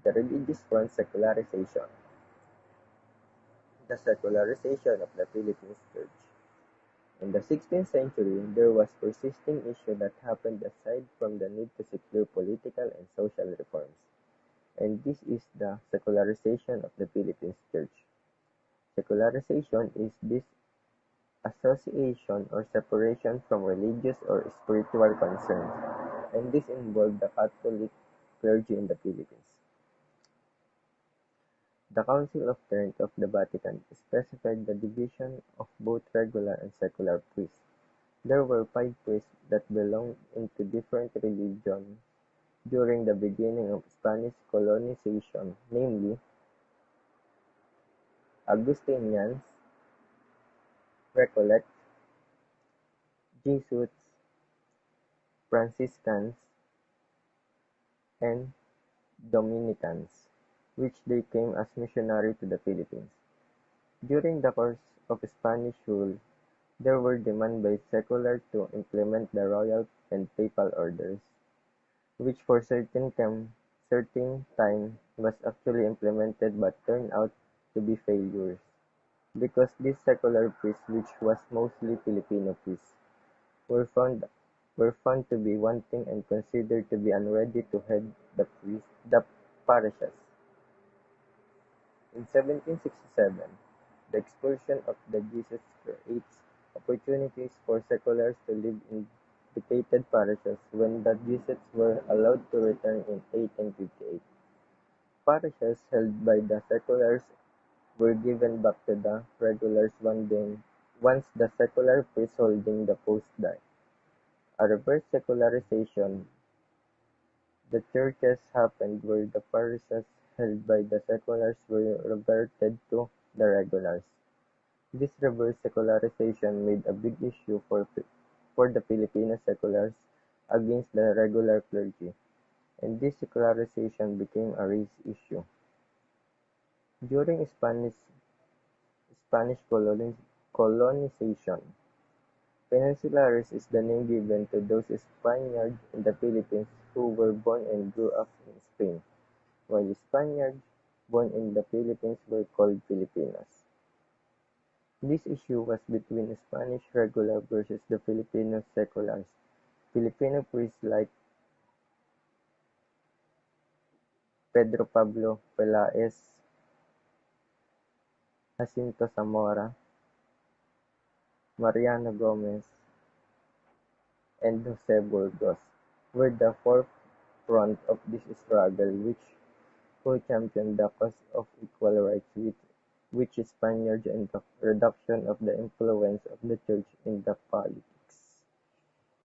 The religious front secularization. The secularization of the Philippines Church. In the 16th century, there was persisting issue that happened aside from the need to secure political and social reforms, and this is the secularization of the Philippines Church. Secularization is this association or separation from religious or spiritual concerns, and this involved the Catholic clergy in the Philippines. The Council of Trent of the Vatican specified the division of both regular and secular priests. There were 5 priests that belonged into different religions during the beginning of Spanish colonization, namely Augustinians, Recollects, Jesuits, Franciscans, and Dominicans, which they came as missionaries to the Philippines. During the course of Spanish rule, there were demands by secular to implement the royal and papal orders, which for certain time was actually implemented but turned out to be failures, because these secular priests, which was mostly Filipino priests, were found were found to be wanting and considered to be unready to head the parishes. In 1767, the expulsion of the Jesuits creates opportunities for seculars to live in vacated parishes when the Jesuits were allowed to return in 1858. Parishes held by the seculars were given back to the regulars once the secular priest holding the post died. A reverse secularization the churches happened where the parishes held by the seculars were reverted to the regulars. This reverse secularization made a big issue for the Filipino seculars against the regular clergy, and this secularization became a race issue. During Spanish colonization, Peninsulares is the name given to those Spaniards in the Philippines who were born and grew up in Spain, while Spaniards born in the Philippines were called Filipinos. This issue was between Spanish regular versus the Filipino seculars. Filipino priests like Pedro Pablo Pelaez, Jacinto Zamora, Mariano Gomez, and Jose Burgos were the forefront of this struggle who championed the cause of equal rights which Spaniards and the reduction of the influence of the church in the